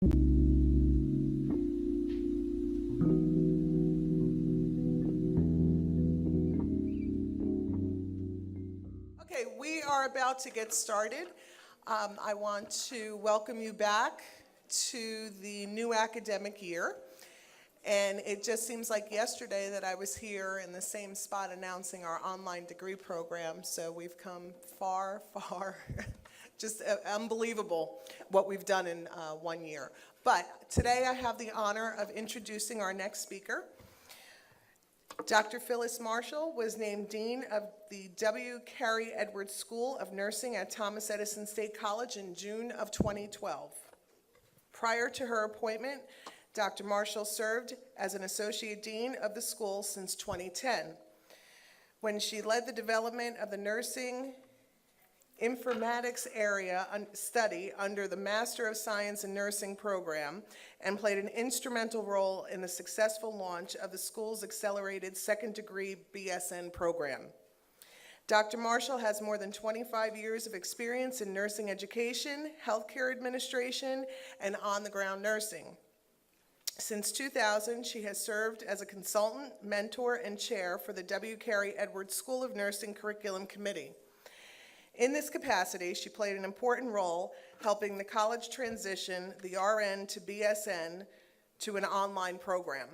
Okay, we are about to get started. I want to welcome you back to the new academic year. And it just seems like yesterday that I was here in the same spot announcing our online degree program. So we've come far, far, just unbelievable what we've done in 1 year. But today I have the honor of introducing our next speaker. Dr. Phyllis Marshall was named Dean of the W. Carey Edwards School of Nursing at Thomas Edison State College in June of 2012. Prior to her appointment, Dr. Marshall served as an Associate Dean of the school since 2010, when she led the development of the Nursing Informatics area study under the Master of Science in Nursing program and played an instrumental role in the successful launch of the school's accelerated second degree BSN program. Dr. Marshall has more than 25 years of experience in nursing education, healthcare administration, and on-the-ground nursing. Since 2000, she has served as a consultant, mentor, and chair for the W. Carey Edwards School of Nursing Curriculum Committee. In this capacity, she played an important role helping the college transition the RN to BSN to an online program.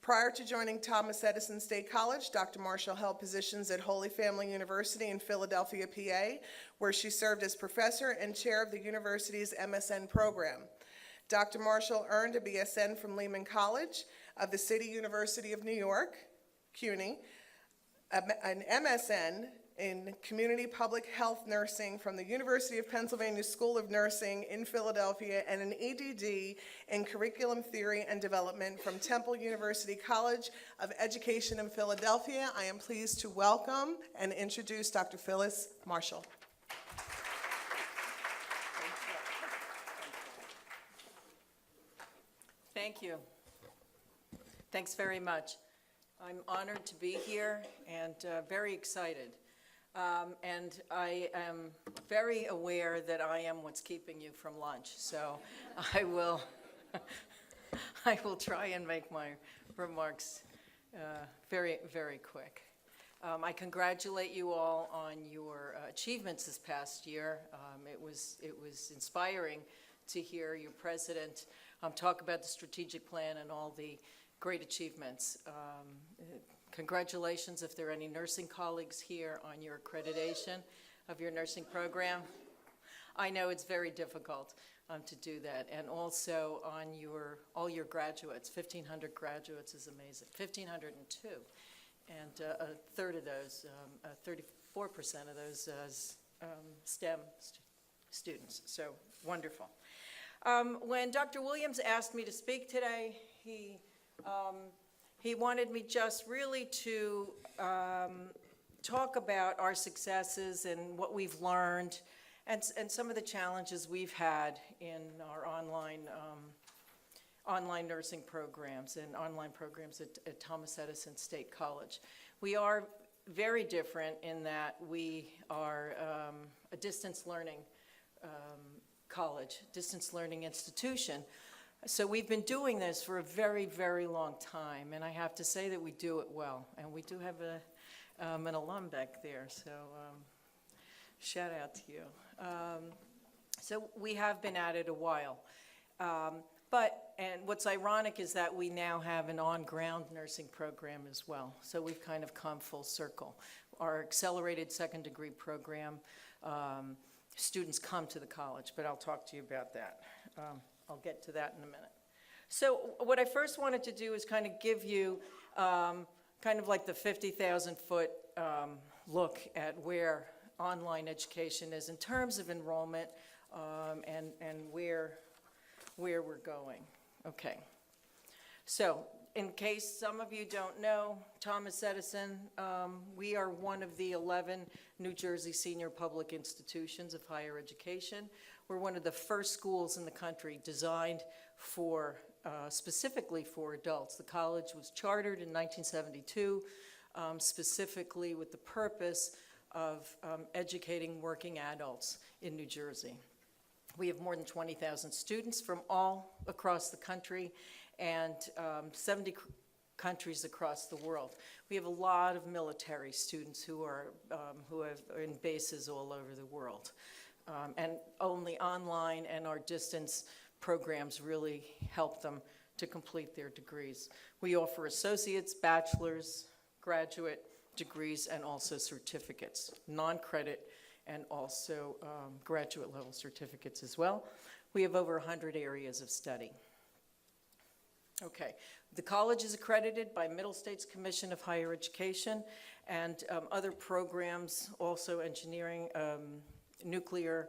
Prior to joining Thomas Edison State College, Dr. Marshall held positions at Holy Family University in Philadelphia, PA, where she served as professor and chair of the university's MSN program. Dr. Marshall earned a BSN from Lehman College of the City University of New York, CUNY, an MSN in Community Public Health Nursing from the University of Pennsylvania School of Nursing in Philadelphia, and an EDD in Curriculum Theory and Development from Temple University College of Education in Philadelphia. I am pleased to welcome and introduce Dr. Phyllis Marshall. Thank you. Thanks very much. I'm honored to be here and very excited. And I am very aware that I am what's keeping you from lunch. So I will try and make my remarks very, very quick. I congratulate you all on your achievements this past year. It was inspiring to hear your president talk about the strategic plan and all the great achievements. Congratulations if there are any nursing colleagues here on your accreditation of your nursing program. I know it's very difficult to do that. And also on all your graduates, 1,500 graduates is amazing, 1,502. And a third of those, 34% of those STEM students, so wonderful. When Dr. Williams asked me to speak today, he wanted me just really to talk about our successes and what we've learned and some of the challenges we've had in our online nursing programs and online programs at Thomas Edison State College. We are very different in that we are a distance learning college, distance learning institution. So we've been doing this for a very, very long time, and I have to say that we do it well. And we do have an alum back there, so shout out to you. So we have been at it a while. And what's ironic is that we now have an on-ground nursing program as well. So we've kind of come full circle. Our accelerated second degree program, students come to the college, but I'll talk to you about that. I'll get to that in a minute. So what I first wanted to do is kind of give you kind of like the 50,000-foot look at where online education is in terms of enrollment and where we're going. Okay. So in case some of you don't know, Thomas Edison, we are one of the 11 New Jersey senior public institutions of higher education. We're one of the first schools in the country designed for, specifically for adults. The college was chartered in 1972, specifically with the purpose of educating working adults in New Jersey. We have more than 20,000 students from all across the country and 70 countries across the world. We have a lot of military students who are in bases all over the world. And only online and our distance programs really help them to complete their degrees. We offer associates, bachelor's, graduate degrees, and also certificates, non-credit and also graduate level certificates as well. We have over 100 areas of study. Okay, the college is accredited by Middle States Commission of Higher Education, and other programs, also engineering, nuclear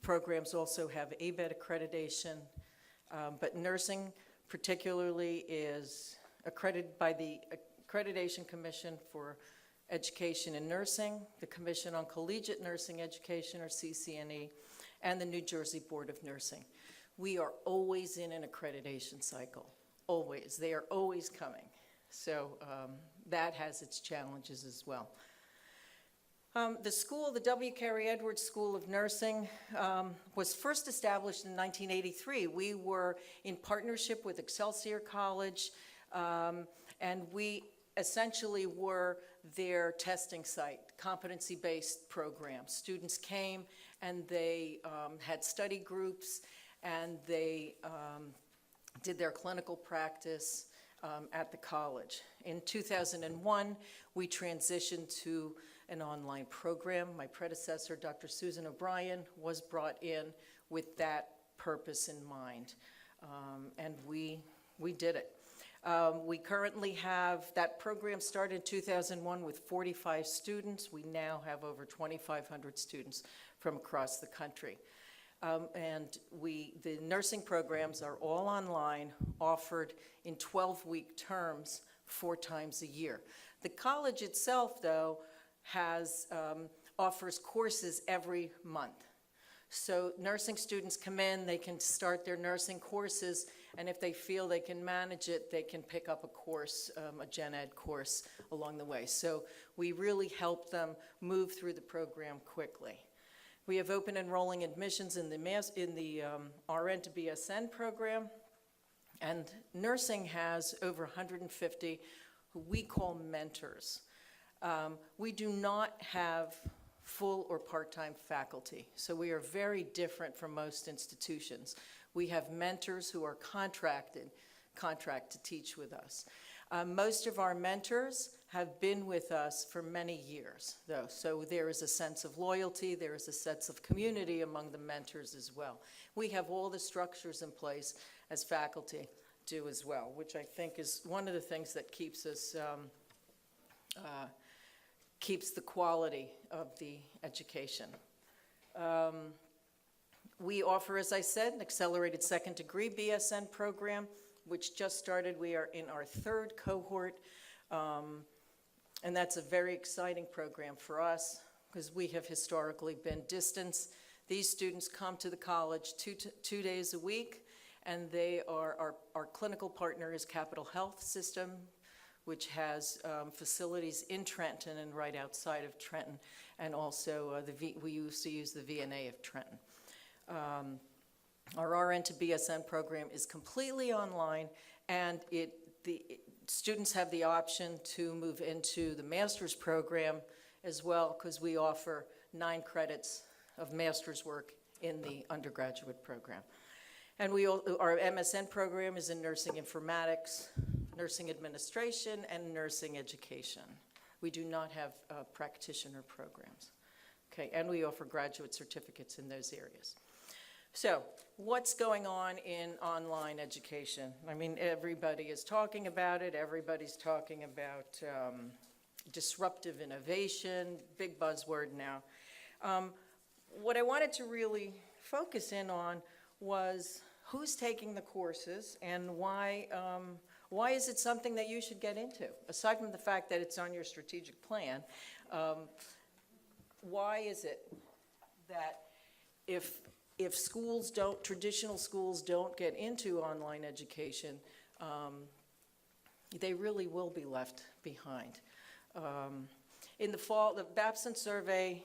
programs also have ABET accreditation, but nursing particularly is accredited by the Accreditation Commission for Education in Nursing, the Commission on Collegiate Nursing Education, or CCNE, and the New Jersey Board of Nursing. We are always in an accreditation cycle, always. They are always coming. So that has its challenges as well. The school, the W. Carey Edwards School of Nursing, was first established in 1983. We were in partnership with Excelsior College, and we essentially were their testing site, competency-based program. Students came and they had study groups, and they did their clinical practice at the college. In 2001, we transitioned to an online program. My predecessor, Dr. Susan O'Brien, was brought in with that purpose in mind, and we did it. We currently have, that program started in 2001 with 45 students. We now have over 2,500 students from across the country. And the nursing programs are all online, offered in 12-week terms 4 times a year. The college itself, though, offers courses every month. So nursing students come in, they can start their nursing courses, and if they feel they can manage it, they can pick up a course, a gen ed course along the way. So we really help them move through the program quickly. We have open enrolling admissions in the RN to BSN program, and nursing has over 150 who we call mentors. We do not have full or part-time faculty, so we are very different from most institutions. We have mentors who are contract to teach with us. Most of our mentors have been with us for many years, though, so there is a sense of loyalty, there is a sense of community among the mentors as well. We have all the structures in place as faculty do as well, which I think is one of the things that keeps us, keeps the quality of the education. We offer, as I said, an accelerated second degree BSN program, which just started. We are in our 3rd cohort, and that's a very exciting program for us because we have historically been distance. These students come to the college 2 days a week, and they are, our clinical partner is Capital Health System, which has facilities in Trenton and right outside of Trenton, and also we used to use the VNA of Trenton. Our RN to BSN program is completely online, and students have the option to move into the master's program as well, because we offer 9 credits of master's work in the undergraduate program. And our MSN program is in nursing informatics, nursing administration, and nursing education. We do not have practitioner programs. Okay, and we offer graduate certificates in those areas. So, what's going on in online education? I mean, everybody is talking about it. Everybody's talking about disruptive innovation, big buzzword now. What I wanted to really focus in on was who's taking the courses and why is it something that you should get into? Aside from the fact that it's on your strategic plan, why is it that if schools traditional schools don't get into online education, they really will be left behind. In the fall, the Babson survey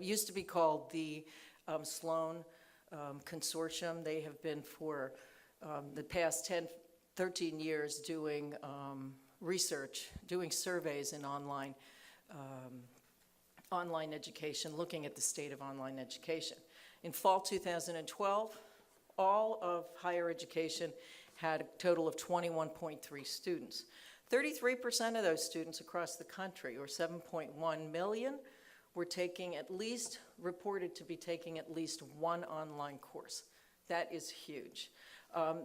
used to be called the Sloan Consortium. They have been for the past 10, 13 years doing research, doing surveys in online education, looking at the state of online education. In fall 2012, all of higher education had a total of 21.3 students. 33% of those students across the country, or 7.1 million, were reported to be taking at least one online course. That is huge.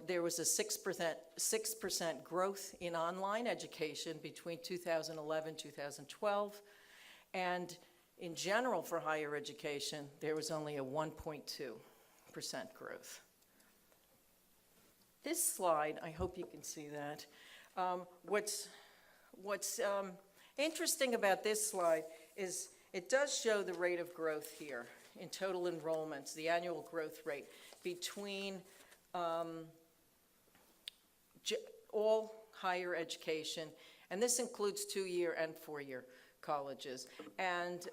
There was a 6% growth in online education between 2011 2012, and in general for higher education, there was only a 1.2% growth. This slide, I hope you can see that. What's interesting about this slide is it does show the rate of growth here in total enrollments, the annual growth rate between all higher education, and this includes 2-year and 4-year colleges, and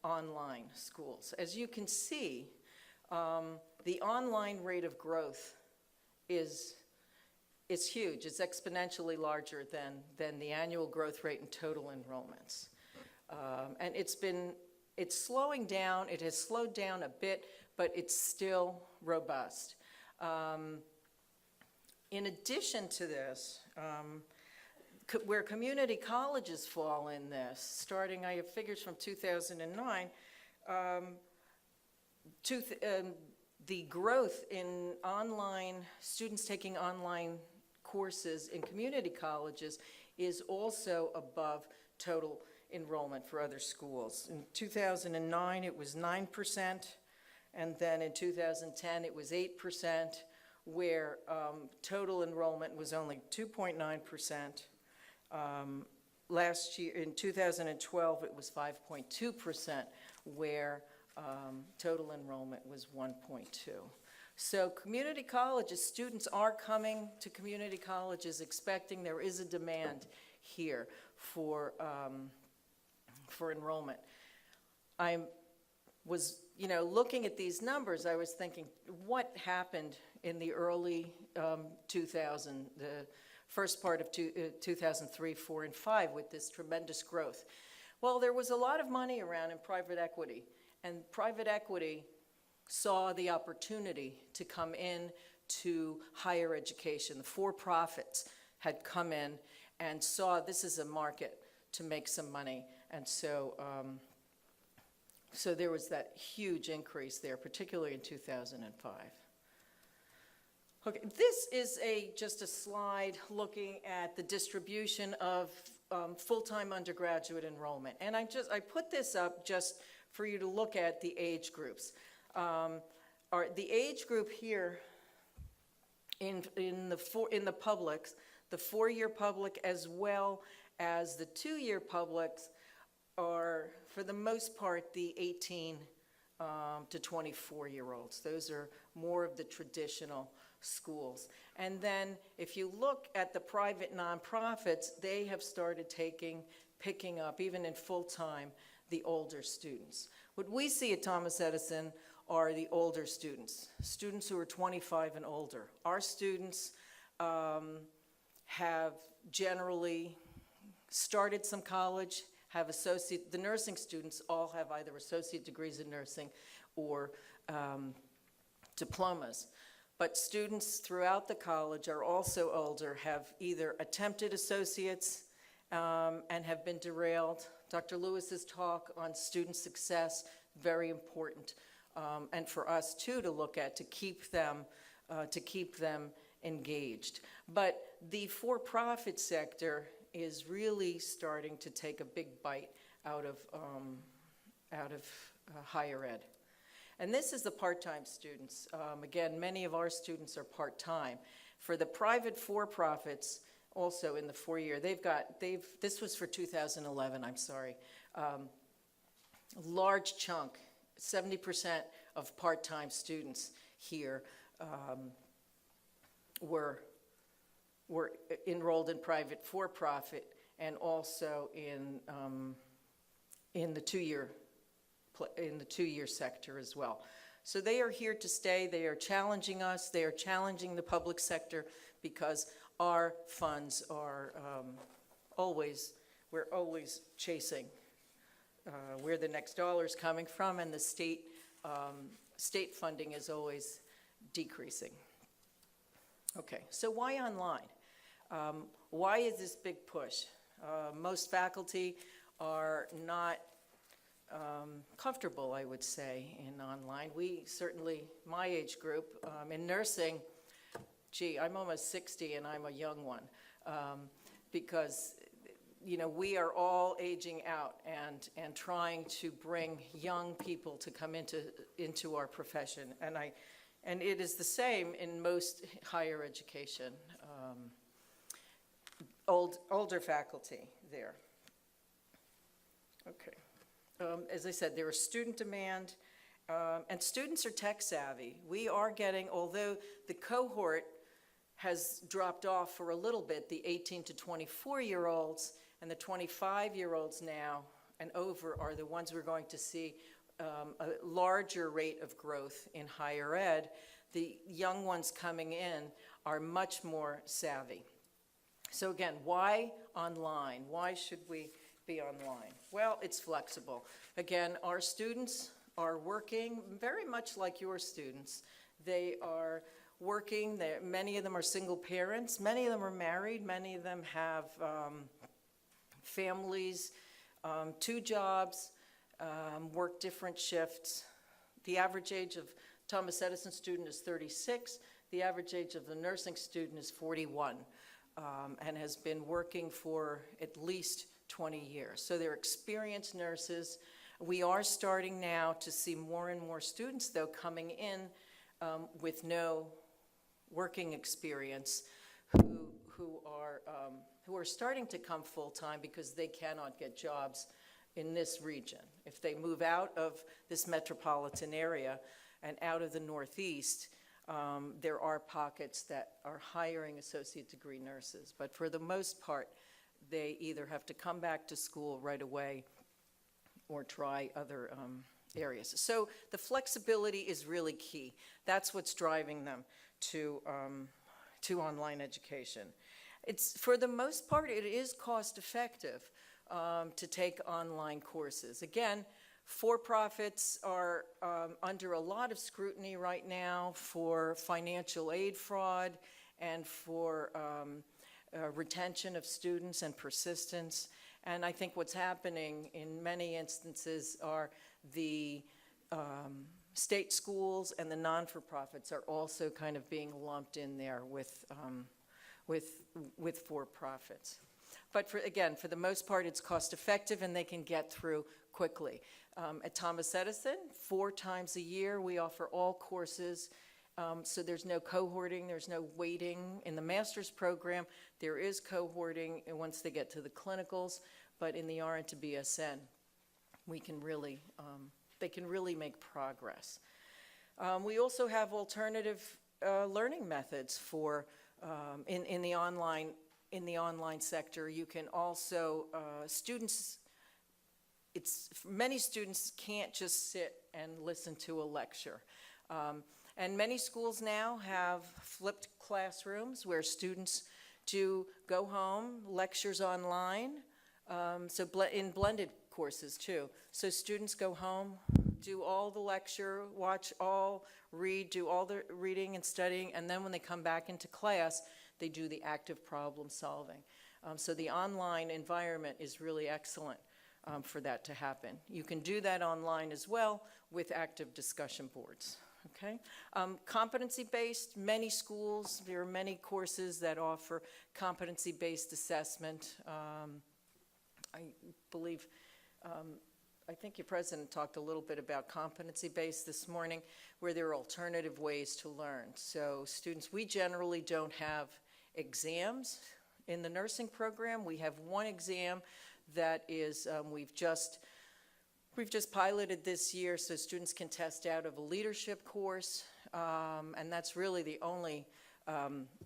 online schools. As you can see, the online rate of growth is huge. It's exponentially larger than the annual growth rate in total enrollments. And it's slowing down. It has slowed down a bit, but it's still robust. In addition to this, where community colleges fall in this, starting, I have figures from 2009, the growth in online, students taking online courses in community colleges is also above total enrollment for other schools. In 2009, it was 9%, and then in 2010, it was 8%, where total enrollment was only 2.9%. Last year, in 2012, it was 5.2%, where total enrollment was 1.2. So community colleges, students are coming to community colleges expecting there is a demand here for enrollment. I was, looking at these numbers, I was thinking, what happened in the early 2000s, the first part of 2003, 4, and 5 with this tremendous growth? Well, there was a lot of money around in private equity, and private equity saw the opportunity to come in to higher education. The for-profits had come in and saw this is a market to make some money, and so there was that huge increase there, particularly in 2005. Okay, this is just a slide looking at the distribution of full-time undergraduate enrollment, and I put this up just for you to look at the age groups. The age group here in the publics, the 4-year public as well as the 2-year publics, are for the most part the 18 to 24-year-olds. Those are more of the traditional schools. And then if you look at the private nonprofits, they have started picking up, even in full-time, the older students. What we see at Thomas Edison are the older students who are 25 and older. Our students have generally started some college, the nursing students all have either associate degrees in nursing or diplomas. But students throughout the college are also older, have either attempted associates and have been derailed. Dr. Lewis's talk on student success, very important, and for us too to look at, to keep them engaged. But the for-profit sector is really starting to take a big bite out of higher ed. And this is the part-time students. Again, many of our students are part-time. For the private for-profits, also in the 4-year, this was for 2011, I'm sorry, large chunk, 70% of part-time students here were enrolled in private for-profit and also in the 2-year sector as well. So they are here to stay. They are challenging us. They are challenging the public sector because our funds are we're always chasing where the next dollar is coming from, and the state funding is always decreasing. Okay, so why online? Why is this big push? Most faculty are not comfortable, I would say, in online. We certainly, my age group, in nursing, gee, I'm almost 60 and I'm a young one, because we are all aging out and trying to bring young people to come into our profession, and it is the same in most higher education. Older faculty there. Okay. As I said, there is student demand, and students are tech savvy. We are getting, although the cohort has dropped off for a little bit, the 18 to 24-year-olds and the 25-year-olds now and over are the ones we're going to see a larger rate of growth in higher ed. The young ones coming in are much more savvy. So again, why online? Why should we be online? Well, it's flexible. Again, our students are working very much like your students. They are working, many of them are single parents, many of them are married, many of them have families, 2 jobs, work different shifts. The average age of Thomas Edison student is 36. The average age of the nursing student is 41. And has been working for at least 20 years. So they're experienced nurses. We are starting now to see more and more students, though, coming in with no working experience who are starting to come full-time because they cannot get jobs in this region. If they move out of this metropolitan area and out of the Northeast, there are pockets that are hiring associate degree nurses, but for the most part, they either have to come back to school right away or try other areas. So the flexibility is really key. That's what's driving them to online education. For the most part, it is cost effective to take online courses. Again, for-profits are under a lot of scrutiny right now for financial aid fraud and for retention of students and persistence. And I think what's happening in many instances are the state schools and the non-for-profits are also kind of being lumped in there with for-profits. But for the most part, it's cost-effective and they can get through quickly. At Thomas Edison, 4 times a year, we offer all courses, so there's no cohorting, there's no waiting. In the master's program, there is cohorting once they get to the clinicals, but in the RN to BSN, they can really make progress. We also have alternative learning methods for in the online sector. You can also many students can't just sit and listen to a lecture. And many schools now have flipped classrooms where students do go home, lectures online, in blended courses too. So students go home, do all the lecture, read, do all the reading and studying, and then when they come back into class, they do the active problem solving. So the online environment is really excellent for that to happen. You can do that online as well with active discussion boards. Okay, competency-based, many schools, there are many courses that offer competency-based assessment. I believe, I think your president talked a little bit about competency-based this morning, where there are alternative ways to learn. So students, we generally don't have exams in the nursing program. We have one exam that is, we've just piloted this year so students can test out of a leadership course, and that's really the only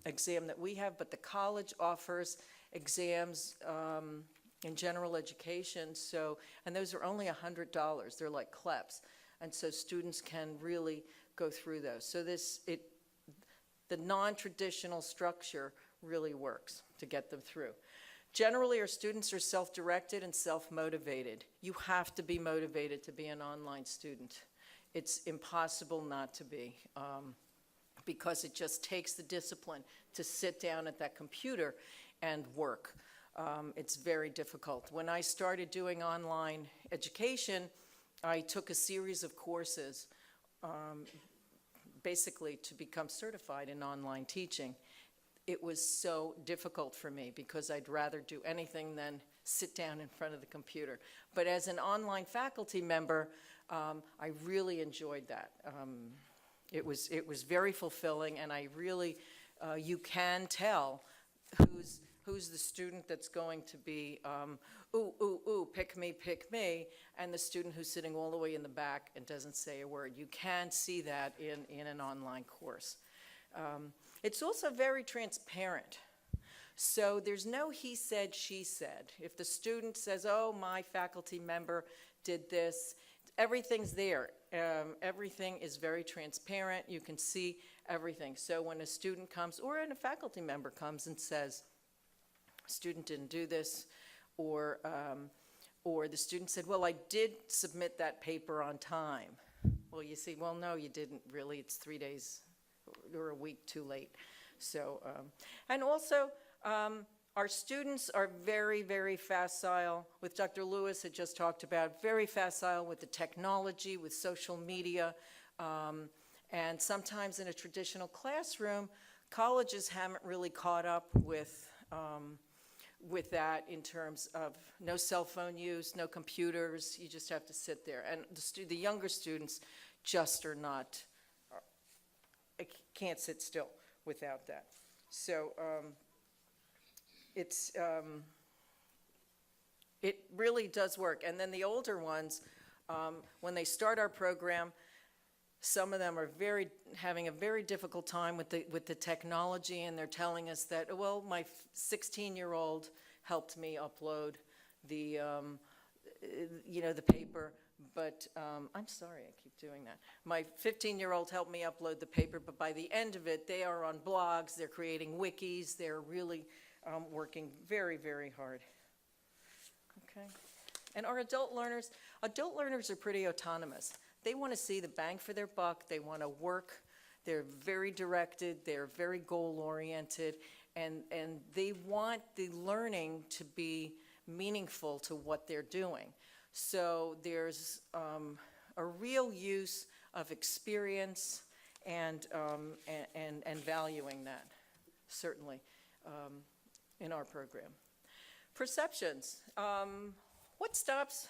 exam that we have, but the college offers exams in general education, and those are only $100. They're like CLEPs. And so students can really go through those. So the non-traditional structure really works to get them through. Generally, our students are self-directed and self-motivated. You have to be motivated to be an online student. It's impossible not to be, because it just takes the discipline to sit down at that computer and work. It's very difficult. When I started doing online education, I took a series of courses, basically to become certified in online teaching. It was so difficult for me because I'd rather do anything than sit down in front of the computer. But as an online faculty member, I really enjoyed that. It was very fulfilling, and I really, you can tell who's the student that's going to be, pick me, and the student who's sitting all the way in the back and doesn't say a word. You can see that in an online course. It's also very transparent. So there's no he said, she said. If the student says, oh, my faculty member did this, everything's there. Everything is very transparent. You can see everything. So when a student comes, or a faculty member comes and says, student didn't do this, or the student said, well, I did submit that paper on time. Well, you see, well, no, you didn't really. It's 3 days or a week too late. So, and also, our students are very, very facile. With Dr. Lewis had just talked about, very facile with the technology, with social media, and sometimes in a traditional classroom, colleges haven't really caught up with that in terms of no cell phone use, no computers. You just have to sit there. And the younger students just are not, can't sit still without that. So it really does work. And then the older ones, when they start our program, some of them are having a very difficult time with the technology, and they're telling us that, well, my 16-year-old helped me upload the paper, but I'm sorry, I keep doing that. My 15-year-old helped me upload the paper, but by the end of it, they are on blogs, they're creating wikis, they're really working very, very hard. Okay. And our adult learners are pretty autonomous. They want to see the bang for their buck. They want to work. They're very directed. They're very goal-oriented. And they want the learning to be meaningful to what they're doing. So there's a real use of experience and valuing that, certainly, in our program. Perceptions. What stops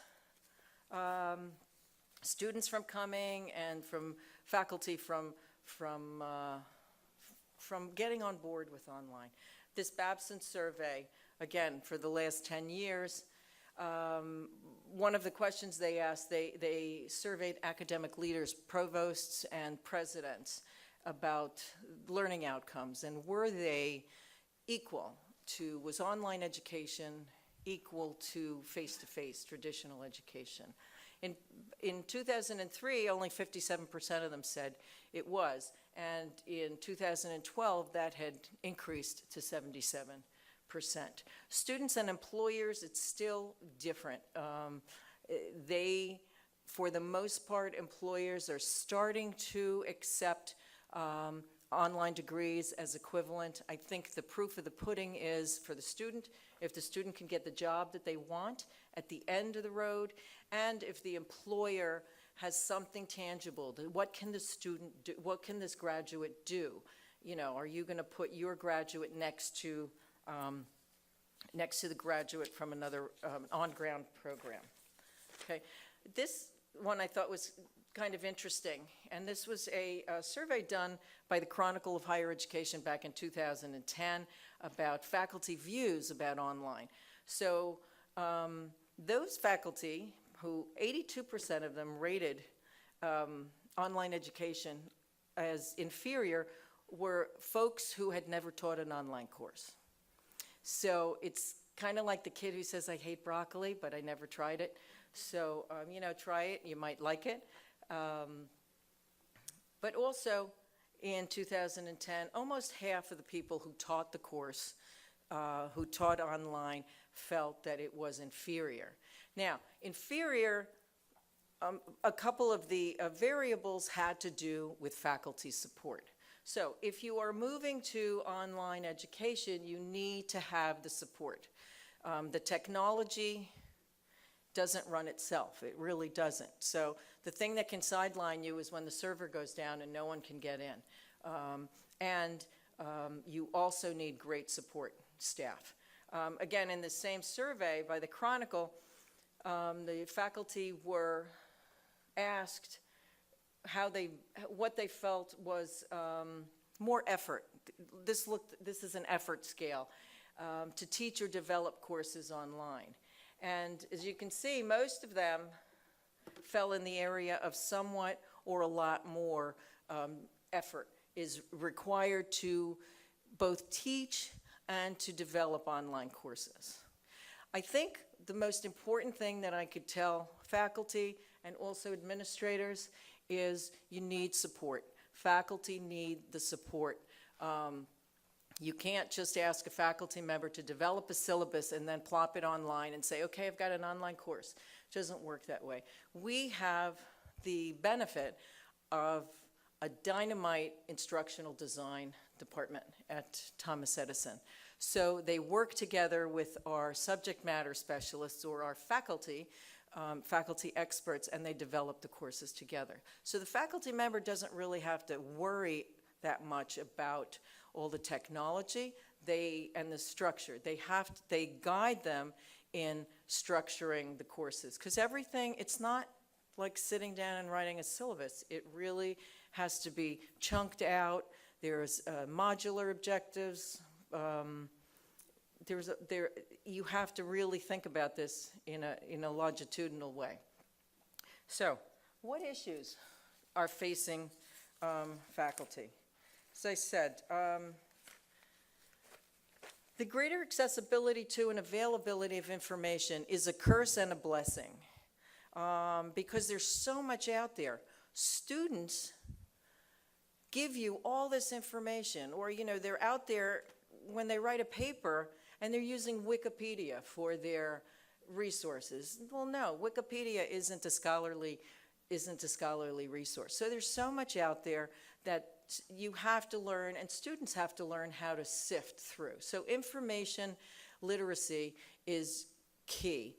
students from coming and from faculty from getting on board with online? This Babson survey, again, for the last 10 years, one of the questions they asked, they surveyed academic leaders, provosts and presidents about learning outcomes, and were they equal to, was online education equal to face-to-face traditional education? In 2003, only 57% of them said it was, and in 2012, that had increased to 77%. Students and employers, it's still different. For the most part, employers are starting to accept online degrees as equivalent. I think the proof of the pudding is for the student. If the student can get the job that they want at the end of the road, and if the employer has something tangible, what can the student do? What can this graduate do? You know, are you going to put your graduate next to the graduate from another on-ground program? Okay, this one I thought was kind of interesting, and this was a survey done by the Chronicle of Higher Education back in 2010 about faculty views about online. So those faculty, who 82% of them rated online education as inferior, were folks who had never taught an online course. So it's kind of like the kid who says, I hate broccoli, but I never tried it. So, try it, you might like it. But also, in 2010, almost half of the people who taught the course, who taught online, felt that it was inferior. Now, inferior, a couple of the variables had to do with faculty support. So if you are moving to online education, you need to have the support. The technology doesn't run itself. It really doesn't. So the thing that can sideline you is when the server goes down and no one can get in. You also need great support staff. Again, in the same survey by the Chronicle, the faculty were asked what they felt was more effort. This is an effort scale to teach or develop courses online. And as you can see, most of them fell in the area of somewhat or a lot more effort is required to both teach and to develop online courses. I think the most important thing that I could tell faculty and also administrators is you need support. Faculty need the support. You can't just ask a faculty member to develop a syllabus and then plop it online and say, okay, I've got an online course. It doesn't work that way. We have the benefit of a dynamite instructional design department at Thomas Edison. So they work together with our subject matter specialists or our faculty experts, and they develop the courses together. So the faculty member doesn't really have to worry that much about all the technology and the structure. They guide them in structuring the courses, because everything, it's not like sitting down and writing a syllabus. It really has to be chunked out. There's modular objectives. You have to really think about this in a longitudinal way. So, what issues are facing faculty? As I said, the greater accessibility to and availability of information is a curse and a blessing, because there's so much out there. Students give you all this information, or they're out there when they write a paper and they're using Wikipedia for their resources. Well, no, Wikipedia isn't a scholarly resource. So there's so much out there that you have to learn, and students have to learn how to sift through. So information literacy is key,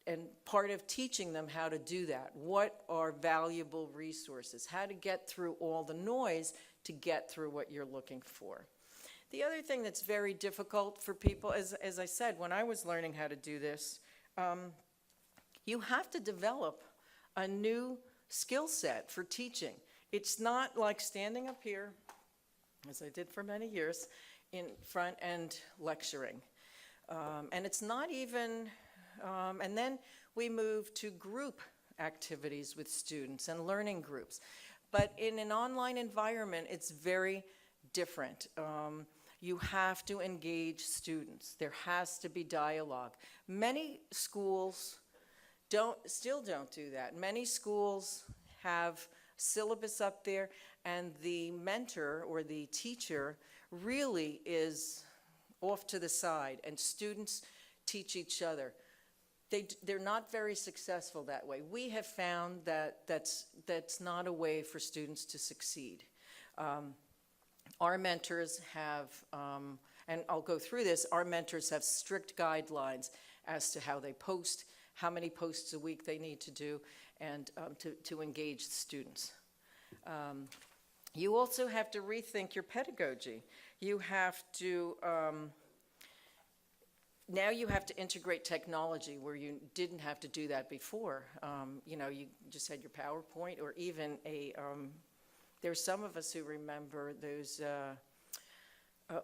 and part of teaching them how to do that. What are valuable resources? How to get through all the noise to get through what you're looking for. The other thing that's very difficult for people, as I said, when I was learning how to do this, you have to develop a new skill set for teaching. It's not like standing up here, as I did for many years, in front and lecturing. And it's not even, and then we move to group activities with students and learning groups. But in an online environment, it's very different. You have to engage students. There has to be dialogue. Many schools still don't do that. Many schools have syllabus up there, and the mentor or the teacher really is off to the side, and students teach each other. They're not very successful that way. We have found that that's not a way for students to succeed. Our mentors have, and I'll go through this, our mentors have strict guidelines as to how they post, how many posts a week they need to do, and to engage students. You also have to rethink your pedagogy. You have to, now you have to integrate technology where you didn't have to do that before. You just had your PowerPoint, or even there's some of us who remember those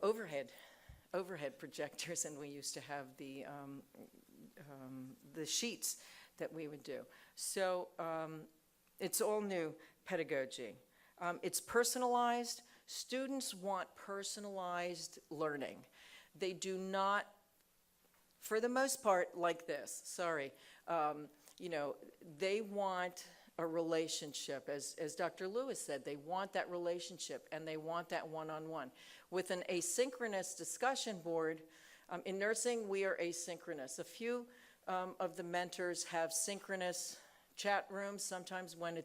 overhead projectors, and we used to have the sheets that we would do. So it's all new pedagogy. It's personalized. Students want personalized learning. They do not, for the most part, like this. Sorry. They want a relationship. As Dr. Lewis said, they want that relationship and they want that one-on-one. With an asynchronous discussion board, in nursing, we are asynchronous. A few of the mentors have synchronous chat rooms, sometimes when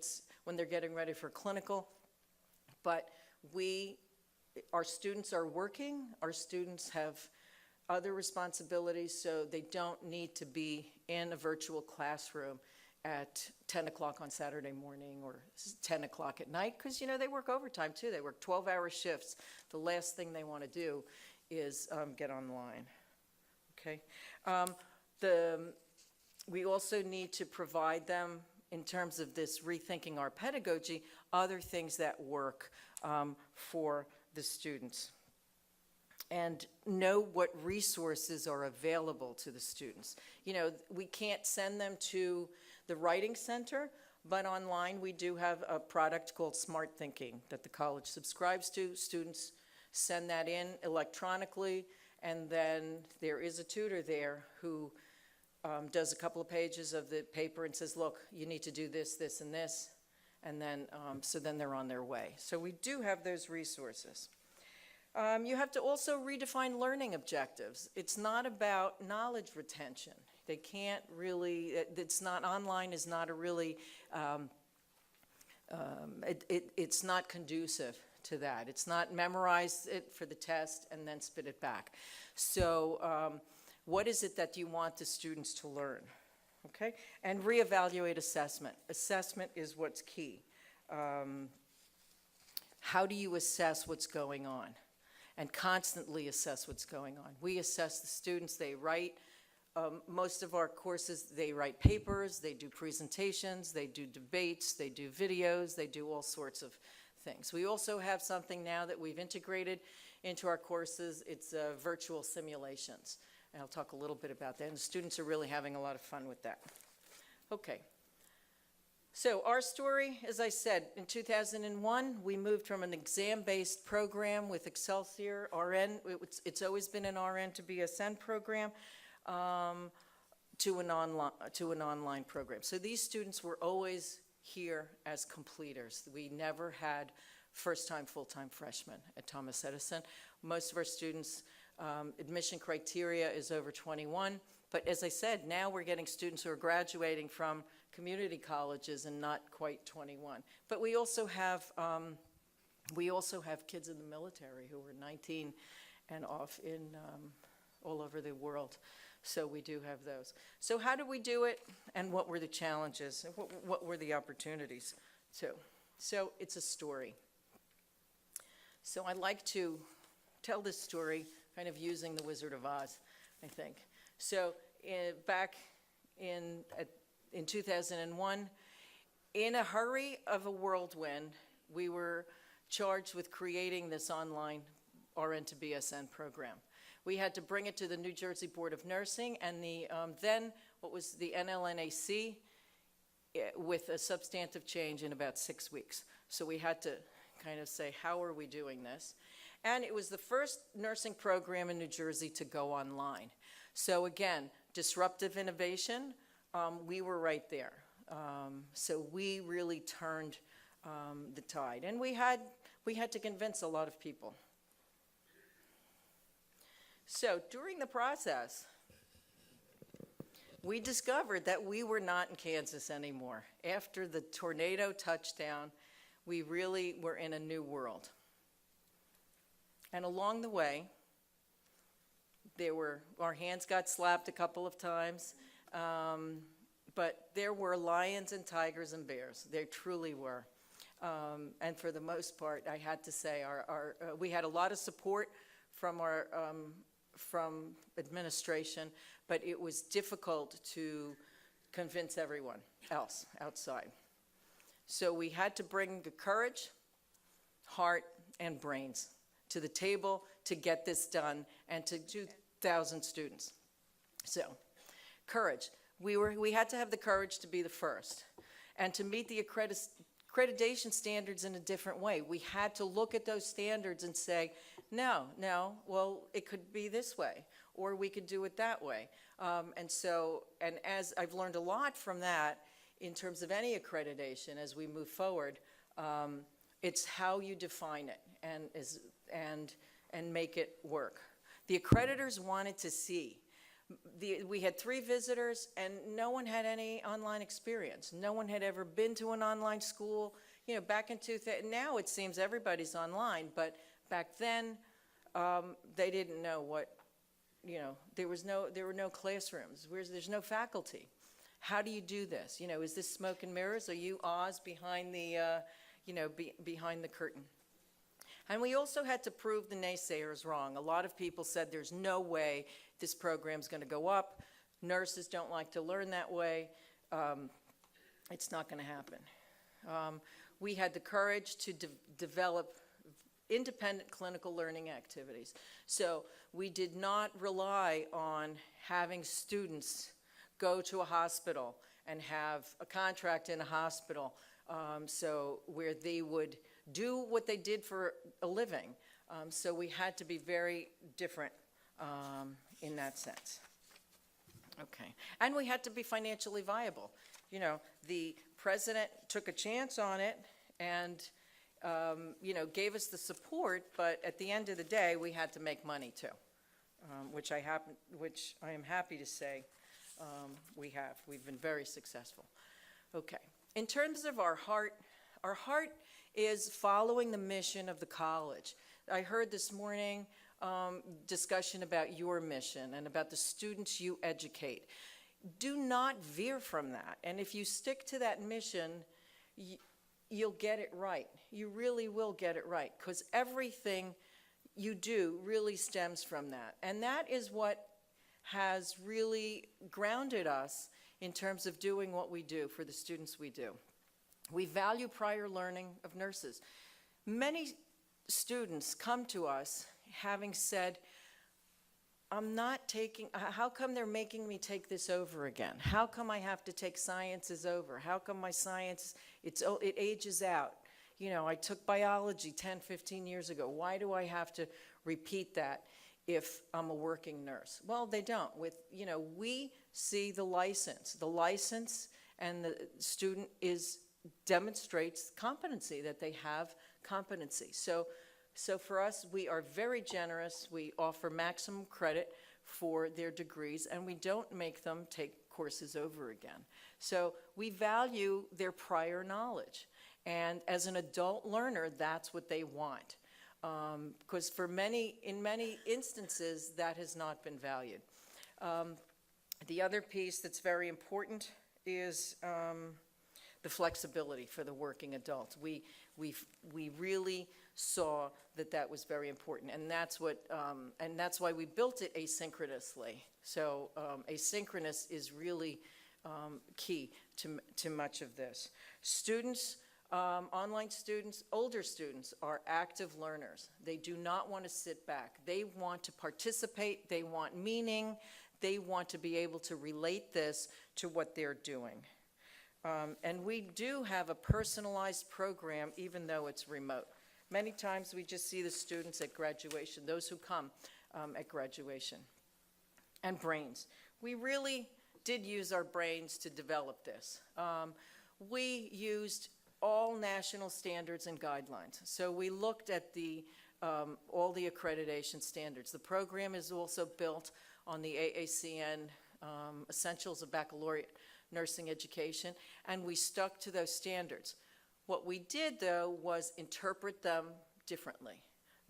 they're getting ready for clinical, but our students are working, our students have other responsibilities, so they don't need to be in a virtual classroom at 10 o'clock on Saturday morning or 10 o'clock at night, because, they work overtime too. They work 12-hour shifts. The last thing they want to do is get online, okay? We also need to provide them, in terms of this rethinking our pedagogy, other things that work for the students. And know what resources are available to the students. We can't send them to the Writing Center, but online we do have a product called Smart Thinking that the college subscribes to. Students send that in electronically, and then there is a tutor there who does a couple of pages of the paper and says, look, you need to do this, this, and this, and then, so then they're on their way. So we do have those resources. You have to also redefine learning objectives. It's not about knowledge retention. They can't really, online is not a really, it's not conducive to that. It's not memorize it for the test and then spit it back. So what is it that you want the students to learn? Okay, and reevaluate assessment. Assessment is what's key. How do you assess what's going on? And constantly assess what's going on. We assess the students, they write, most of our courses, they write papers, they do presentations, they do debates, they do videos, they do all sorts of things. We also have something now that we've integrated into our courses. It's virtual simulations. And I'll talk a little bit about that. And the students are really having a lot of fun with that. Okay. So our story, as I said, in 2001, we moved from an exam-based program with Excelsior RN, it's always been an RN to BSN program, to an online program. So these students were always here as completers. We never had first-time, full-time freshmen at Thomas Edison. Most of our students, admission criteria is over 21, but as I said, now we're getting students who are graduating from community colleges and not quite 21. But we also have kids in the military who are 19 and off in all over the world. So we do have those. So how do we do it, and what were the challenges, and what were the opportunities too? So it's a story. So I like to tell this story kind of using the Wizard of Oz, I think. So back in 2001, in a hurry of a whirlwind, we were charged with creating this online RN to BSN program. We had to bring it to the New Jersey Board of Nursing and the then what was the NLNAC with a substantive change in about 6 weeks. So we had to kind of say, how are we doing this? And it was the first nursing program in New Jersey to go online. So again, disruptive innovation, we were right there. So we really turned the tide. And we had to convince a lot of people. So during the process, we discovered that we were not in Kansas anymore. After the tornado touchdown, we really were in a new world. And along the way, our hands got slapped a couple of times, but there were lions and tigers and bears. There truly were. And for the most part, I had to say, we had a lot of support from from administration, but it was difficult to convince everyone else outside. So we had to bring the courage, heart, and brains to the table to get this done, and to 2,000 students. So, courage. We had to have the courage to be the first, and to meet the accreditation standards in a different way. We had to look at those standards and say, no, well, it could be this way, or we could do it that way. And as I've learned a lot from that, in terms of any accreditation as we move forward, it's how you define it and make it work. The accreditors wanted to see. We had 3 visitors, and no one had any online experience. No one had ever been to an online school. Back in 2000, now it seems everybody's online, but back then they didn't know what, there were no classrooms. There's no faculty. How do you do this? Is this smoke and mirrors? Are you Oz behind the, behind the curtain? And we also had to prove the naysayers wrong. A lot of people said there's no way this program's going to go up. Nurses don't like to learn that way. It's not going to happen. We had the courage to develop independent clinical learning activities. So we did not rely on having students go to a hospital and have a contract in a hospital where they would do what they did for a living. So we had to be very different in that sense. Okay. And we had to be financially viable. The president took a chance on it and, gave us the support, but at the end of the day, we had to make money too, which I am happy to say we have. We've been very successful. Okay. In terms of our heart is following the mission of the college. I heard this morning discussion about your mission and about the students you educate. Do not veer from that. And if you stick to that mission, you'll get it right. You really will get it right, because everything you do really stems from that. And that is what has really grounded us in terms of doing what we do for the students we do. We value prior learning of nurses. Many students come to us having said, how come they're making me take this over again? How come I have to take sciences over? How come my science, it ages out? I took biology 10, 15 years ago. Why do I have to repeat that if I'm a working nurse? Well, they don't. We see the license. The license and the student demonstrates competency, that they have competency. So for us, we are very generous. We offer maximum credit for their degrees, and we don't make them take courses over again. So we value their prior knowledge. And as an adult learner, that's what they want. Because in many instances, that has not been valued. The other piece that's very important is the flexibility for the working adult. We really saw that was very important, and that's why we built it asynchronously. So asynchronous is really key to much of this. Students, online students, older students are active learners. They do not want to sit back. They want to participate. They want meaning. They want to be able to relate this to what they're doing. And we do have a personalized program, even though it's remote. Many times we just see the students at graduation, those who come at graduation. And brains. We really did use our brains to develop this. We used all national standards and guidelines. So we looked at all the accreditation standards. The program is also built on the AACN Essentials of Baccalaureate Nursing Education, and we stuck to those standards. What we did, though, was interpret them differently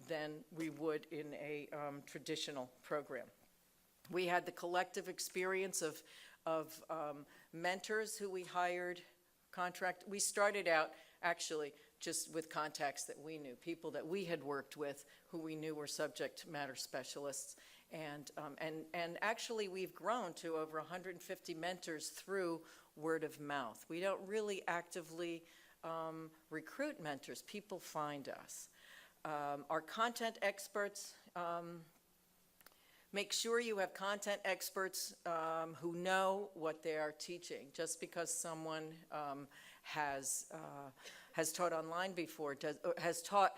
than we would in a traditional program. We had the collective experience of mentors who we hired, We started out, actually, just with contacts that we knew, people that we had worked with who we knew were subject matter specialists. And actually, we've grown to over 150 mentors through word of mouth. We don't really actively recruit mentors. People find us. Our content experts, make sure you have content experts who know what they are teaching. Just because someone has taught online before, has taught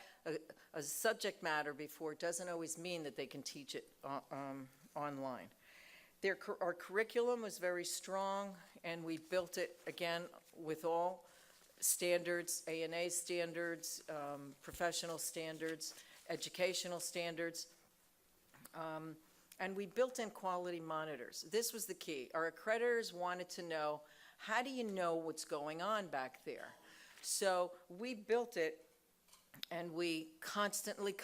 a subject matter before, doesn't always mean that they can teach it online. Our curriculum was very strong and we built it, again, with all standards, A&A standards, professional standards, educational standards. And we built in quality monitors. This was the key. Our accreditors wanted to know, how do you know what's going on back there? So we built it, and we constantly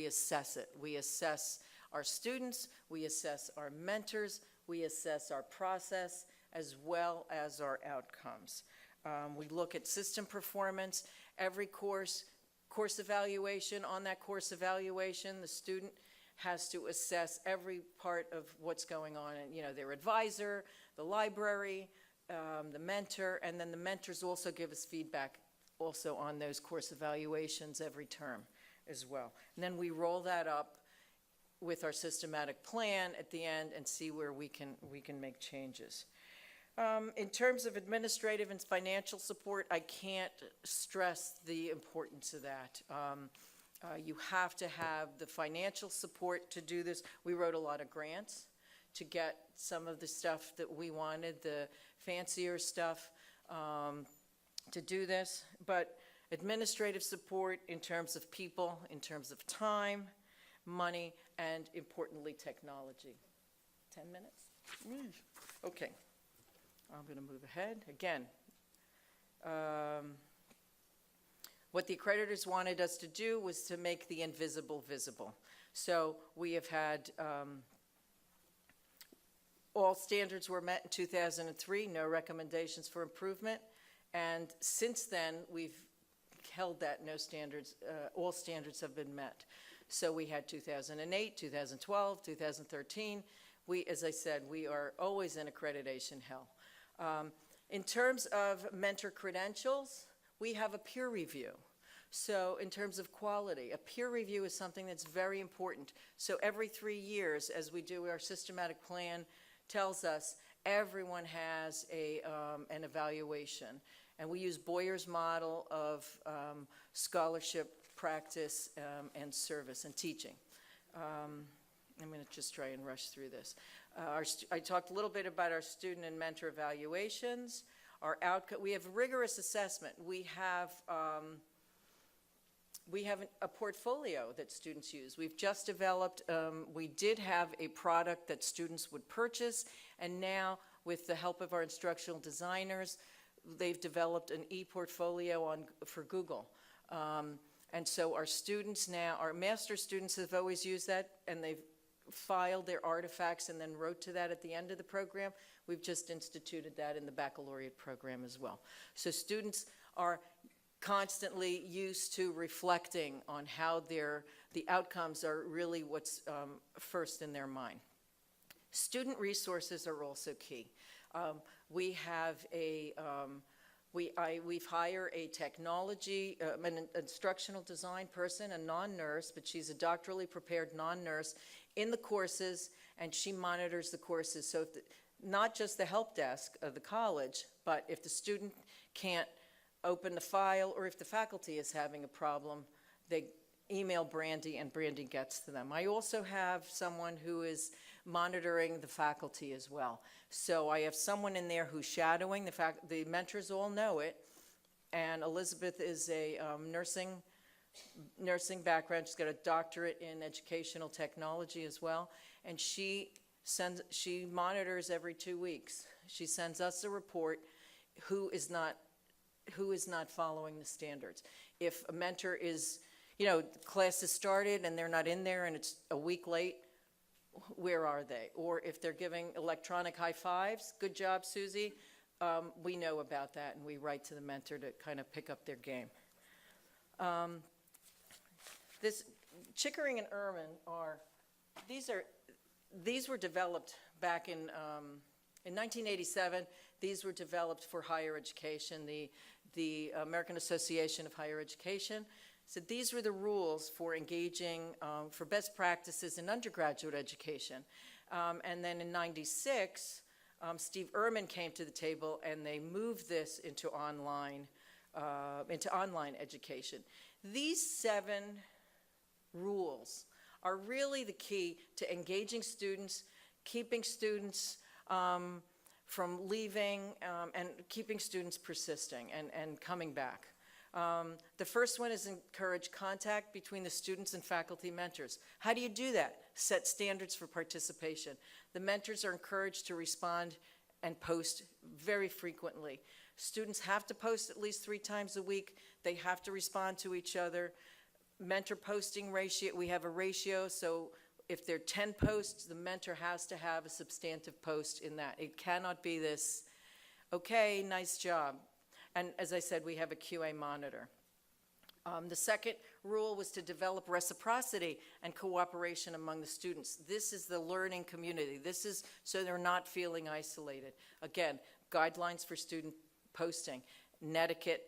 assess it. We assess our students, we assess our mentors, we assess our process, as well as our outcomes. We look at system performance, every course evaluation. On that course evaluation, the student has to assess every part of what's going on, and, you know, their advisor, the library, the mentor, and then the mentors also give us feedback also on those course evaluations every term as well. And then we roll that up with our systematic plan at the end and see where we can make changes. In terms of administrative and financial support, I can't stress the importance of that. You have to have the financial support to do this. We wrote a lot of grants to get some of the stuff that we wanted, the fancier stuff, to do this. But administrative support in terms of people, in terms of time, money, and importantly, technology. 10 minutes? Okay. I'm going to move ahead. Again, what the accreditors wanted us to do was to make the invisible visible. So we have had all standards were met in 2003, no recommendations for improvement. And since then, we've held that no standards, all standards have been met. So we had 2008, 2012, 2013. As I said, we are always in accreditation hell. In terms of mentor credentials, we have a peer review. So in terms of quality, a peer review is something that's very important. So every 3 years, as we do our systematic plan, tells us everyone has an evaluation. And we use Boyer's model of scholarship, practice, and service and teaching. I'm going to just try and rush through this. I talked a little bit about our student and mentor evaluations. We have rigorous assessment. We have a portfolio that students use. We've just developed, we did have a product that students would purchase, and now with the help of our instructional designers, they've developed an e-portfolio for Google. And so our students now, our master students have always used that, and they've filed their artifacts and then wrote to that at the end of the program. We've just instituted that in the baccalaureate program as well. So students are constantly used to reflecting on how the outcomes are really what's first in their mind. Student resources are also key. We have we've hired a technology, an instructional design person, a non-nurse, but she's a doctorally prepared non-nurse in the courses, and she monitors the courses. So not just the help desk of the college, but if the student can't open the file, or if the faculty is having a problem, they email Brandy, and Brandy gets to them. I also have someone who is monitoring the faculty as well. So I have someone in there who's shadowing. The mentors all know it, and Elizabeth is a nursing background. She's got a doctorate in educational technology as well, and she monitors every 2 weeks. She sends us a report who is not following the standards. If a mentor is, class has started and they're not in there and it's a week late, where are they? Or if they're giving electronic high fives, good job, Susie, we know about that, and we write to the mentor to kind of pick up their game. This Chickering and Ehrman these were developed back in 1987. These were developed for higher education, the American Association of Higher Education. So these were the rules for engaging for best practices in undergraduate education. And then in '96, Steve Ehrman came to the table, and they moved this into online education. These 7 rules are really the key to engaging students, keeping students leaving and keeping students persisting and coming back. The first one is encourage contact between the students and faculty mentors. How do you do that? Set standards for participation. The mentors are encouraged to respond and post very frequently. Students have to post at least 3 times a week. They have to respond to each other. Mentor posting ratio, we have a ratio, so if there are 10 posts, the mentor has to have a substantive post in that. It cannot be this, okay, nice job. And as I said, we have a QA monitor. The second rule was to develop reciprocity and cooperation among the students. This is the learning community. This is so they're not feeling isolated. Again, guidelines for student posting, netiquette,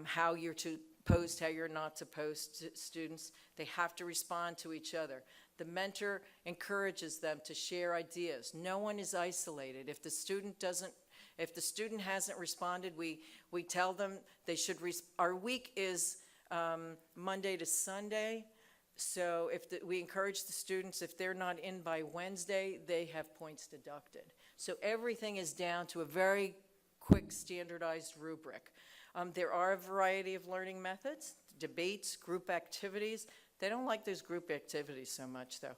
how you're to post, how you're not to post to students. They have to respond to each other. The mentor encourages them to share ideas. No one is isolated. If the student hasn't responded, we tell them they should. Our week is Monday to Sunday, so we encourage the students, if they're not in by Wednesday, they have points deducted. So everything is down to a very quick standardized rubric. There are a variety of learning methods, debates, group activities. They don't like those group activities so much, though.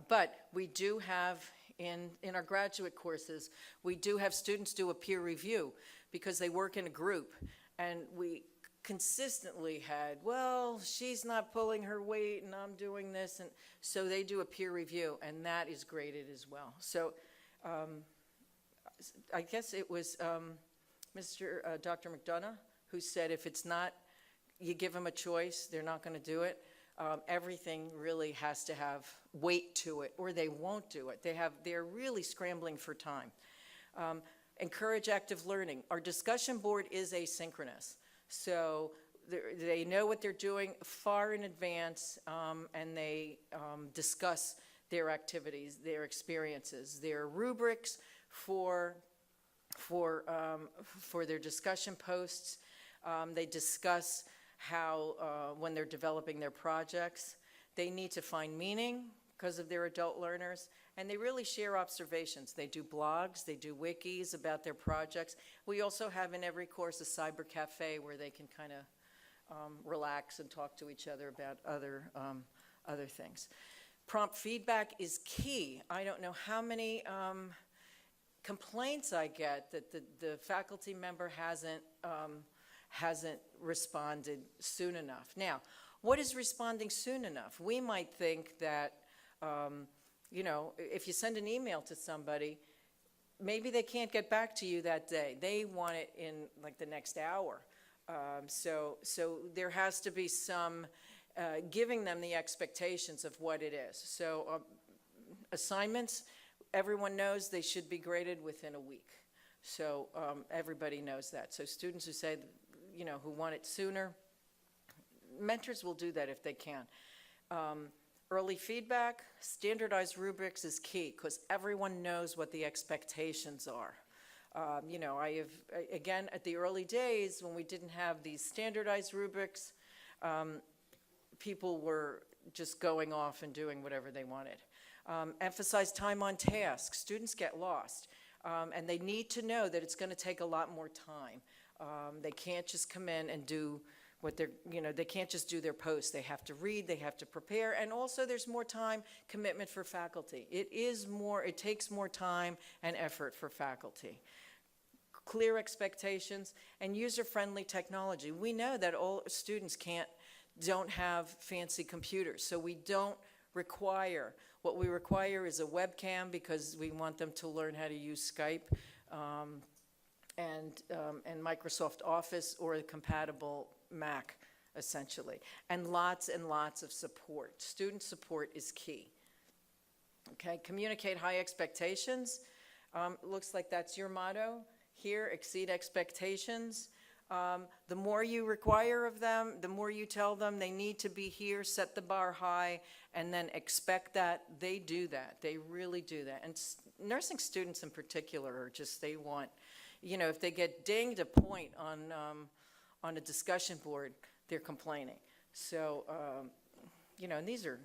But we do have, in our graduate courses, we do have students do a peer review because they work in a group. And we consistently had, well, she's not pulling her weight and I'm doing this. And so they do a peer review, and that is graded as well. So I guess it was Dr. McDonough who said if it's not, you give them a choice, they're not going to do it. Everything really has to have weight to it, or they won't do it. They're really scrambling for time. Encourage active learning. Our discussion board is asynchronous, so they know what they're doing far in advance, and they discuss their activities, their experiences, their rubrics for their discussion posts. They discuss how, when they're developing their projects, they need to find meaning because of their adult learners, and they really share observations. They do blogs, they do wikis about their projects. We also have in every course a cyber cafe where they can kind of relax and talk to each other about other things. Prompt feedback is key. I don't know how many complaints I get that the faculty member hasn't responded soon enough. Now, what is responding soon enough? We might think that, if you send an email to somebody, maybe they can't get back to you that day. They want it in like the next hour. So there has to be some giving them the expectations of what it is. So assignments, everyone knows they should be graded within a week. So everybody knows that. So students who say, who want it sooner, mentors will do that if they can. Early feedback, standardized rubrics is key because everyone knows what the expectations are. Again, at the early days when we didn't have these standardized rubrics, people were just going off and doing whatever they wanted. Emphasize time on task. Students get lost, and they need to know that it's going to take a lot more time. They can't just come in and do what they can't just do their posts. They have to read, they have to prepare, and also there's more time commitment for faculty. It takes more time and effort for faculty. Clear expectations and user-friendly technology. We know that all students don't have fancy computers, so we don't require. What we require is a webcam because we want them to learn how to use Skype and Microsoft Office or a compatible Mac, essentially. And lots of support. Student support is key. Okay, communicate high expectations. Looks like that's your motto here, exceed expectations. The more you require of them, the more you tell them they need to be here, set the bar high, and then expect that. They do that. They really do that. And nursing students in particular are just, they want, if they get dinged a point on a discussion board, they're complaining. So, and these are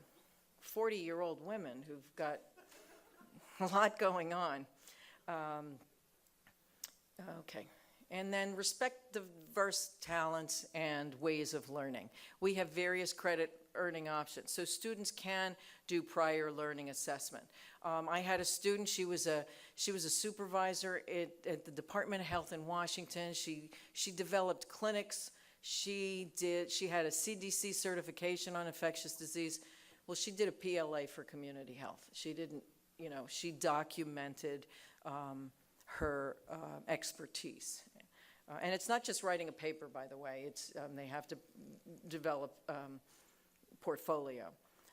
40-year-old women who've got a lot going on. Okay. And then respect diverse talents and ways of learning. We have various credit earning options. So students can do prior learning assessment. I had a student, she was a supervisor at the Department of Health in Washington. She developed clinics. She had a CDC certification on infectious disease. Well, she did a PLA for community health. She didn't, she documented her expertise. And it's not just writing a paper, by the way. It's they have to develop portfolio.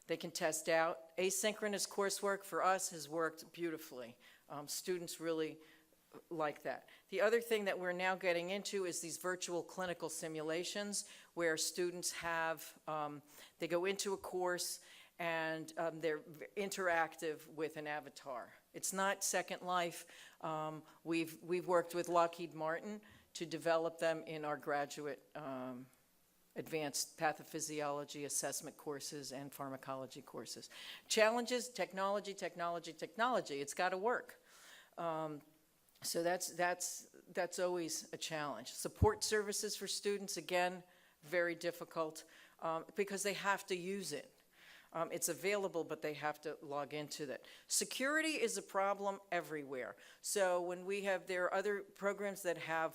They can test out. Asynchronous coursework for us has worked beautifully. Students really like that. The other thing that we're now getting into is these virtual clinical simulations where students have, they go into a course and they're interactive with an avatar. It's not Second Life. We've worked with Lockheed Martin to develop them in our graduate advanced pathophysiology assessment courses and pharmacology courses. Challenges, technology. It's got to work. So that's always a challenge. Support services for students, again, very difficult because they have to use it. It's available, but they have to log into that. Security is a problem everywhere. So when there are other programs that have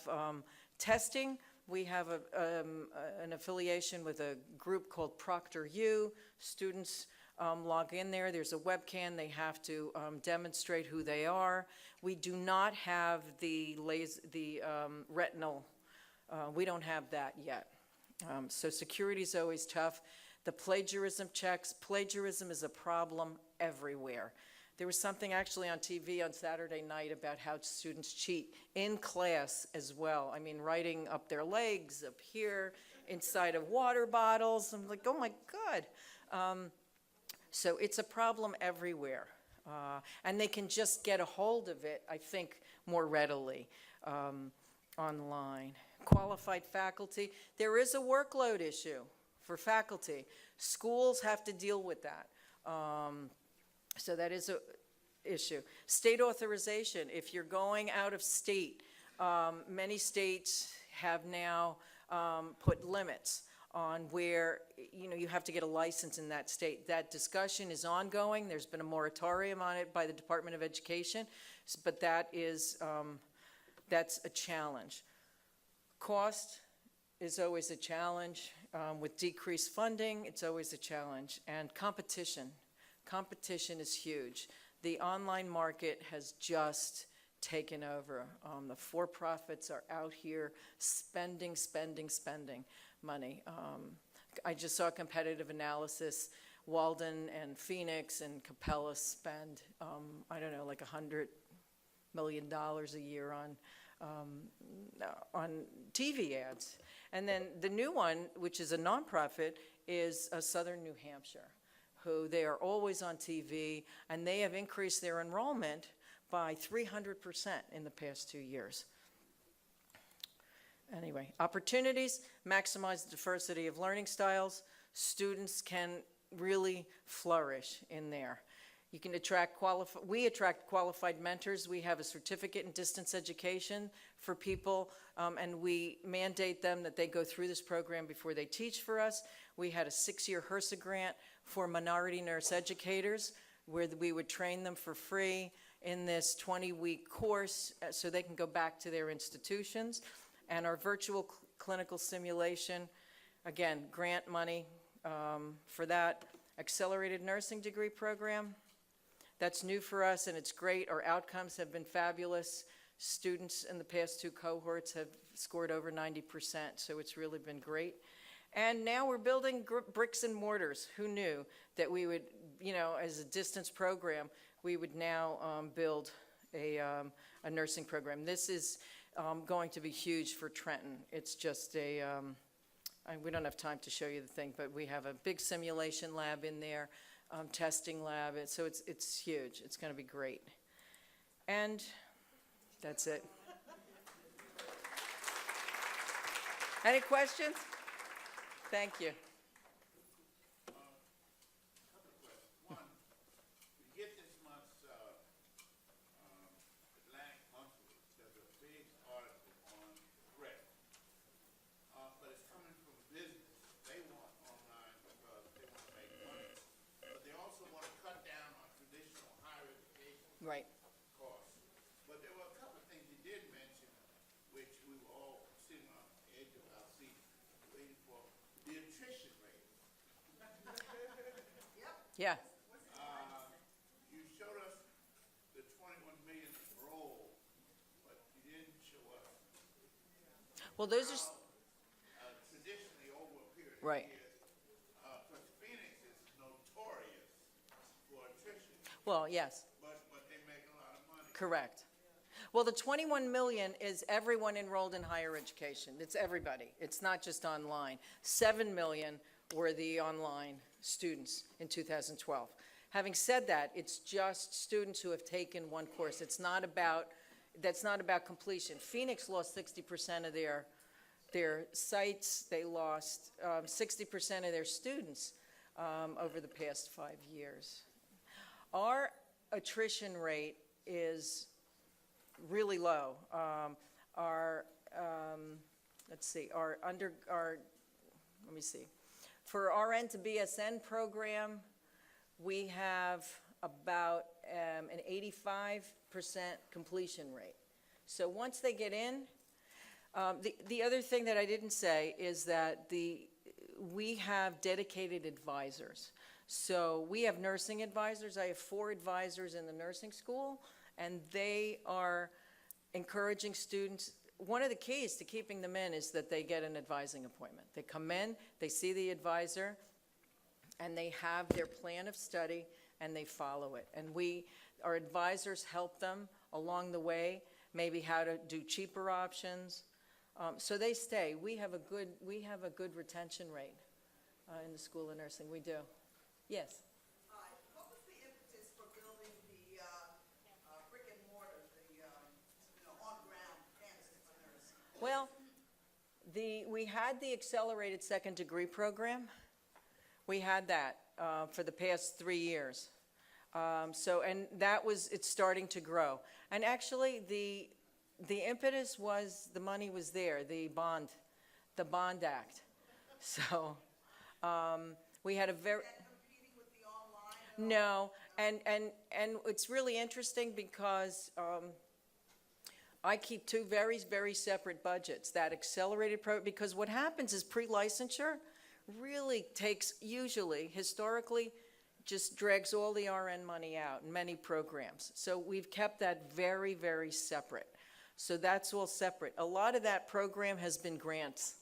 testing. We have an affiliation with a group called ProctorU. Students log in there. There's a webcam. They have to demonstrate who they are. We do not have the retinal. We don't have that yet. So security is always tough. The plagiarism checks. Plagiarism is a problem everywhere. There was something actually on TV on Saturday night about how students cheat in class as well. I mean, writing up their legs, up here, inside of water bottles. I'm like, oh my God. So it's a problem everywhere. And they can just get a hold of it, I think, more readily online. Qualified faculty. There is a workload issue for faculty. Schools have to deal with that. So that is an issue. State authorization. If you're going out of state, many states have now put limits on where you have to get a license in that state. That discussion is ongoing. There's been a moratorium on it by the Department of Education, but that's a challenge. Cost is always a challenge. With decreased funding, it's always a challenge. And competition. Competition is huge. The online market has just taken over. The for-profits are out here spending money. I just saw a competitive analysis. Walden and Phoenix and Capella spend, I don't know, like $100 million a year on TV ads. And then the new one, which is a nonprofit, is Southern New Hampshire, who they are always on TV, and they have increased their enrollment by 300% in the past 2 years. Anyway, opportunities, maximize the diversity of learning styles. Students can really flourish in there. You can we attract qualified mentors. We have a certificate in distance education for people, and we mandate them that they go through this program before they teach for us. We had a 6-year HRSA grant for minority nurse educators, where we would train them for free in this 20-week course so they can go back to their institutions. And our virtual clinical simulation, again, grant money for that. Accelerated nursing degree program. That's new for us, and it's great. Our outcomes have been fabulous. Students in the past 2 cohorts have scored over 90%, so it's really been great. And now we're building bricks and mortars. Who knew that we would, as a distance program, we would now build a nursing program. This is going to be huge for Trenton. It's just we don't have time to show you the thing, but we have a big simulation lab in there. Testing lab, so it's huge. It's going to be great. And that's it. Any questions? Thank you. Couple of questions. One, to get this much Right. costs. But there were a couple of things you did mention, which we were all sitting on the edge of our seat waiting for, the attrition rate. Yeah. You showed us the 21 million role, but you didn't show us Well, those are, traditionally over a period of right. years, because Phoenix is notorious for attrition, Well, yes, but they make a lot of money. correct. Well, the 21 million is everyone enrolled in higher education. It's everybody. It's not just online. 7 million were the online students in 2012. Having said that, it's just students who have taken one course. That's not about completion. Phoenix lost 60% of their sites. They lost 60% of their students over the past 5 years. Our attrition rate is really low. For RN to BSN program, we have about an 85% completion rate. So once they get in, the other thing that I didn't say is that we have dedicated advisors. So we have nursing advisors. I have 4 advisors in the nursing school, and they are encouraging students. One of the keys to keeping them in is that they get an advising appointment. They come in, they see the advisor, and they have their plan of study, and they follow it. And our advisors help them along the way, maybe how to do cheaper options. So they stay. We have a good retention rate in the School of Nursing. We do. Yes. What was the impetus for building the brick and mortar, the on-ground campus for nursing? Well, we had the accelerated second degree program. We had that for the past 3 years. And it's starting to grow. And actually, the impetus was, the money was there, the Bond Act. So we had a very... Competing with the online? No, and it's really interesting because I keep 2 very, very separate budgets. That accelerated program, because what happens is pre-licensure really takes, usually, historically, just drags all the RN money out in many programs. So we've kept that very, very separate. So that's all separate. A lot of that program has been grant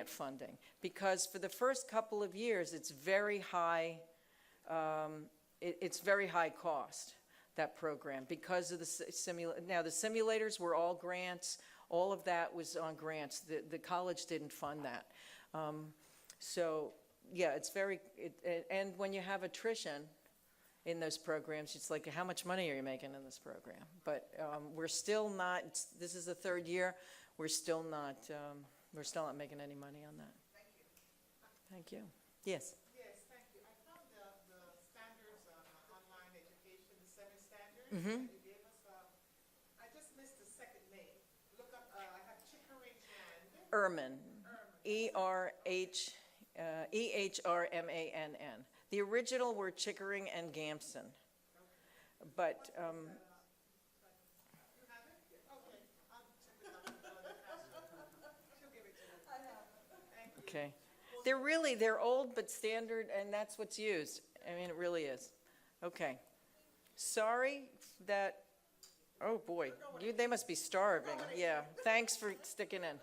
funding, because for the first couple of years, it's very high. It's very high cost, that program, because of now the simulators were all grants. All of that was on grants. The college didn't fund that. So yeah, it's and when you have attrition in those programs, it's like, how much money are you making in this program? But we're still not, this is the 3rd year, we're still not making any money on that. Thank you. Yes? Yes, thank you. I found the standards on online education, the 7 standards Mm-hmm. that you gave us. I just missed the second name. Look up, I have Chickering and... Ehrman. EHRMANN. The original were Chickering and Gamson. But, You have it? Okay, I'll check it out. She'll give it to me. Thank you. okay. They're old but standard, and that's what's used. I mean, it really is. Okay. Sorry that, oh boy, they must be starving. Yeah, thanks for sticking in.